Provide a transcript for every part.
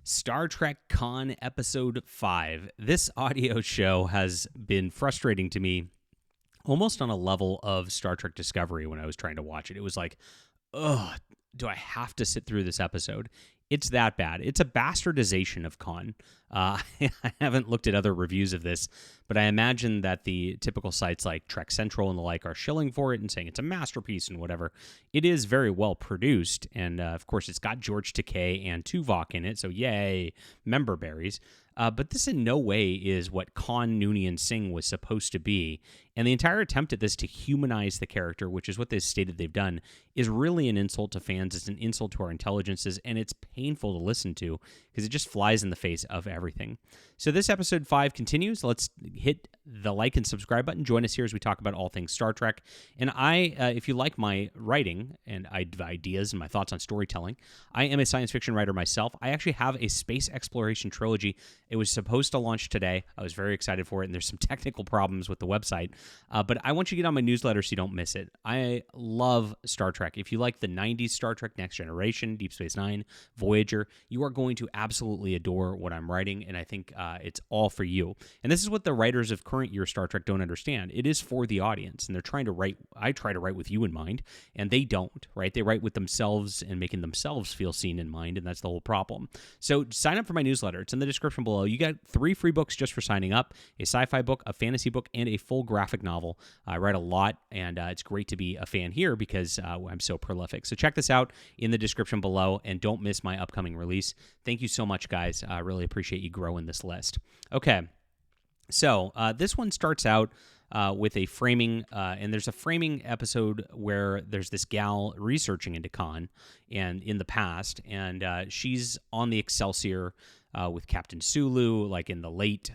Star Trek Con Episode 5. This audio show has been frustrating to me almost on a level of Star Trek Discovery when I was trying to watch it. It was like, ugh, do I have to sit through this episode? It's that bad. It's a bastardization of Khan. I haven't looked at other reviews of this, but I imagine that the typical sites like Trek Central and the like are shilling for it and saying it's a masterpiece and whatever. It is very well produced, and of course it's got George Takei and Tuvok in it, so yay, member berries. But this in no way is what Khan Noonien-Singh was supposed to be. And the entire attempt at this to humanize the character, which is what they've stated they've done, is really an insult to fans. It's an insult to our intelligences, and it's painful to listen to because it just flies in the face of everything. So this episode 5 continues. Let's hit the like and subscribe button. Join us here as we talk about all things Star Trek. And if you like my writing and ideas and my thoughts on storytelling, I am a science fiction writer myself. I actually have a space exploration trilogy. It was supposed to launch today. I was very excited for it, and there's some technical problems with the website. But I want you to get on my newsletter so you don't miss it. I love Star Trek. If you like the 90s Star Trek, Next Generation, Deep Space Nine, Voyager, you are going to absolutely adore what I'm writing, and I think it's all for you. And this is what the writers of current year Star Trek don't understand. It is for the audience, and they're trying to write. I try to write with you in mind, and they don't, right? They write with themselves and making themselves feel seen in mind, and that's the whole problem. So sign up for my newsletter. It's in the description below. You got 3 free books just for signing up: a sci-fi book, a fantasy book, and a full graphic novel. I write a lot, and it's great to be a fan here because I'm so prolific. So check this out in the description below, and don't miss my upcoming release. Thank you so much, guys. I really appreciate you growing this list. Okay, so this one starts out with a framing, and there's a framing episode where there's this gal researching into Khan and in the past, and she's on the Excelsior with Captain Sulu, like in the late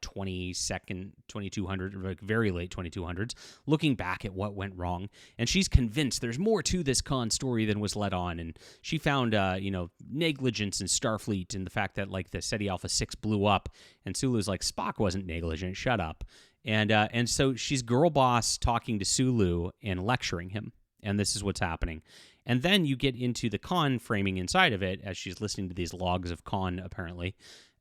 2200, like very late 2200s, looking back at what went wrong. And she's convinced there's more to this Khan story than was let on. And she found, negligence in Starfleet and the fact that like the SETI Alpha 6 blew up. And Sulu's like, Spock wasn't negligent, shut up. And so she's girl boss talking to Sulu and lecturing him. And this is what's happening. And then you get into the Khan framing inside of it as she's listening to these logs of Khan, apparently,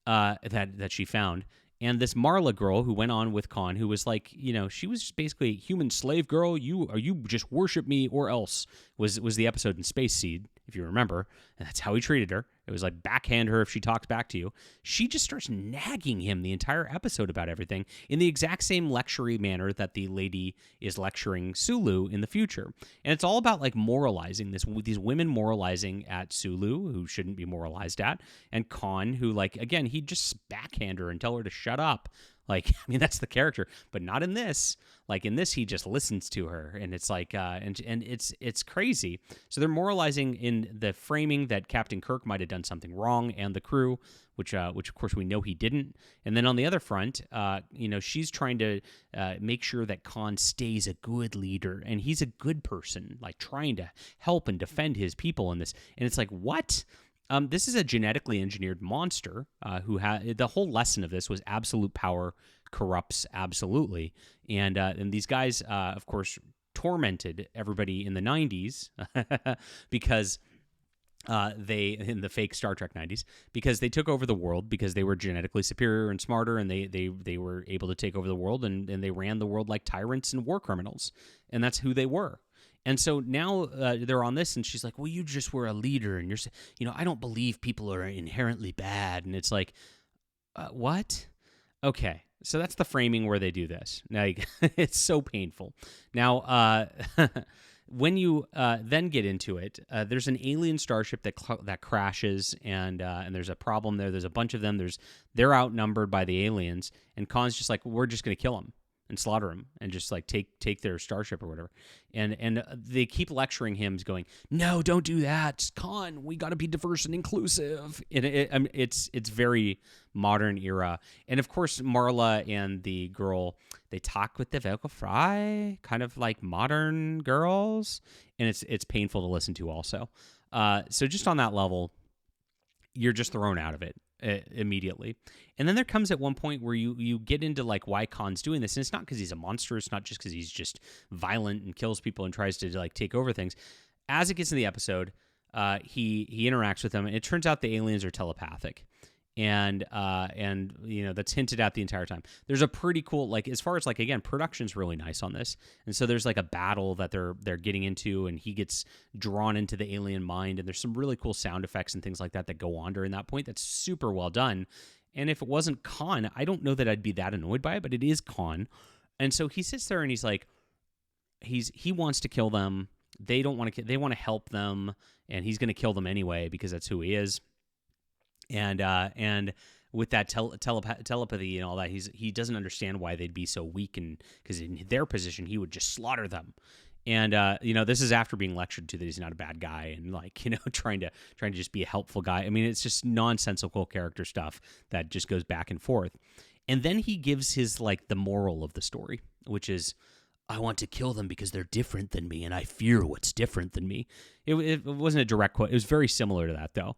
that she found. And this Marla girl who went on with Khan, who was like, she was just basically a human slave girl. You just worship me or else was the episode in Space Seed, if you remember. And that's how he treated her. It was like backhand her if she talks back to you. She just starts nagging him the entire episode about everything in the exact same lectury manner that the lady is lecturing Sulu in the future. And it's all about like moralizing these women moralizing at Sulu, who shouldn't be moralized at, and Khan, who like, again, he'd just backhand her and tell her to shut up. Like, I mean, that's the character, but not in this. Like in this, he just listens to her, and it's like, and it's crazy. So they're moralizing in the framing that Captain Kirk might have done something wrong, and the crew, which of course we know he didn't. And then on the other front, she's trying to make sure that Khan stays a good leader, and he's a good person, like trying to help and defend his people in this. And it's like, what? This is a genetically engineered monster who had the whole lesson of this was absolute power corrupts absolutely. And these guys, of course, tormented everybody in the 90s because in the fake Star Trek 90s, because they took over the world because they were genetically superior and smarter, and they were able to take over the world, and they ran the world like tyrants and war criminals. And that's who they were. And so now they're on this, and she's like, well, you just were a leader, and I don't believe people are inherently bad. And it's like, what? Okay, so that's the framing where they do this. Now, it's so painful. Now, when you then get into it, there's an alien starship that crashes, and there's a problem there. There's a bunch of them. They're outnumbered by the aliens, and Khan's just like, we're just going to kill them and slaughter them and just like take their starship or whatever. And they keep lecturing him, going, no, don't do that, Khan, we got to be diverse and inclusive. And it's very modern era. And of course, Marla and the girl, they talk with the vocal fry, kind of like modern girls, and it's painful to listen to also. So just on that level, you're just thrown out of it immediately. And then there comes at one point where you get into like why Khan's doing this, and it's not because he's a monster, it's not just because he's just violent and kills people and tries to like take over things. As it gets in the episode, he interacts with them, and it turns out the aliens are telepathic. And that's hinted at the entire time. There's a pretty cool, like, as far as like, again, production's really nice on this. And so there's like a battle that they're getting into, and he gets drawn into the alien mind, and there's some really cool sound effects and things like that go on during that point. That's super well done. And if it wasn't Khan, I don't know that I'd be that annoyed by it, but it is Khan. And so he sits there and he's like, he wants to kill them. They don't want to. They want to help them, and he's going to kill them anyway because that's who he is. And with that telepathy and all that, he doesn't understand why they'd be so weak, and because in their position he would just slaughter them. And this is after being lectured to that he's not a bad guy, and like, trying to just be a helpful guy. I mean, it's just nonsensical character stuff that just goes back and forth. And then he gives his like the moral of the story, which is, I want to kill them because they're different than me, and I fear what's different than me. It wasn't a direct quote. It was very similar to that, though,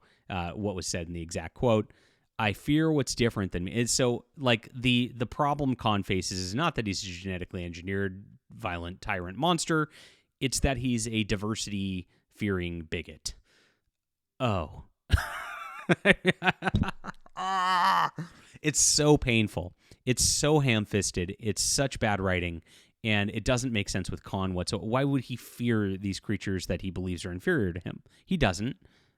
what was said in the exact quote. I fear what's different than me. And so, like, the problem Khan faces is not that he's a genetically engineered, violent tyrant monster. It's that he's a diversity-fearing bigot. Oh. It's so painful. It's so ham-fisted. It's such bad writing. And it doesn't make sense with Khan whatsoever. Why would he fear these creatures that he believes are inferior to him? He doesn't.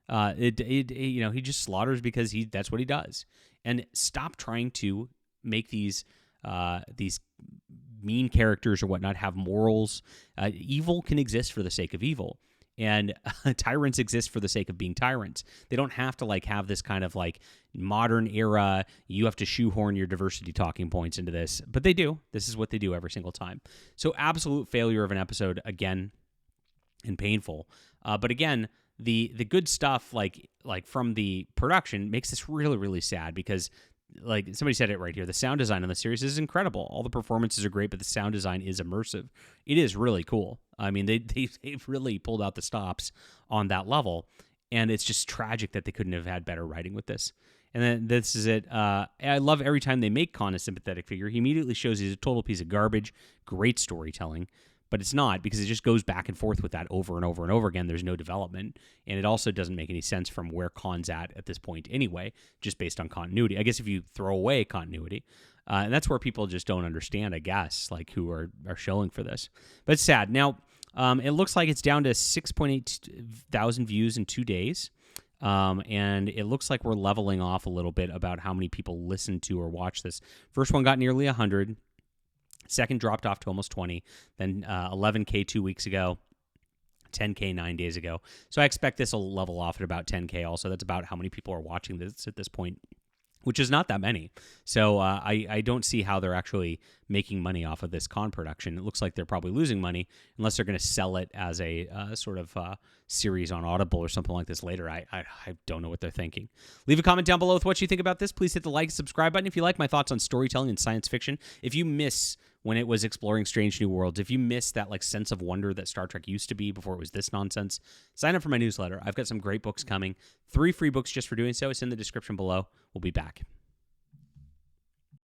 He just slaughters because that's what he does. And stop trying to make these mean characters or whatnot have morals. Evil can exist for the sake of evil. And tyrants exist for the sake of being tyrants. They don't have to like have this kind of like modern era, you have to shoehorn your diversity talking points into this, but they do. This is what they do every single time. So absolute failure of an episode again, and painful. But again, the good stuff like from the production makes this really, really sad because, like somebody said it right here, the sound design on the series is incredible. All the performances are great, but the sound design is immersive. It is really cool. I mean, they've really pulled out the stops on that level, and it's just tragic that they couldn't have had better writing with this. And then this is it. I love every time they make Khan a sympathetic figure. He immediately shows he's a total piece of garbage. Great storytelling. But it's not, because it just goes back and forth with that over and over and over again. There's no development. And it also doesn't make any sense from where Khan's at this point anyway, just based on continuity. I guess if you throw away continuity. And that's where people just don't understand, I guess, like who are shilling for this. But it's sad. Now, it looks like it's down to 6.8 thousand views in 2 days. And it looks like we're leveling off a little bit about how many people listen to or watch this. First one got nearly 100. Second dropped off to almost 20, then 11K 2 weeks ago, 10K 9 days ago. So I expect this will level off at about 10K also. That's about how many people are watching this at this point, which is not that many. So I don't see how they're actually making money off of this Khan production. It looks like they're probably losing money unless they're going to sell it as a sort of series on Audible or something like this later. I don't know what they're thinking. Leave a comment down below with what you think about this. Please hit the like, subscribe button if you like my thoughts on storytelling and science fiction. If you miss when it was exploring strange new worlds, if you miss that like sense of wonder that Star Trek used to be before it was this nonsense, sign up for my newsletter. I've got some great books coming. 3 free books just for doing so. It's in the description below. We'll be back.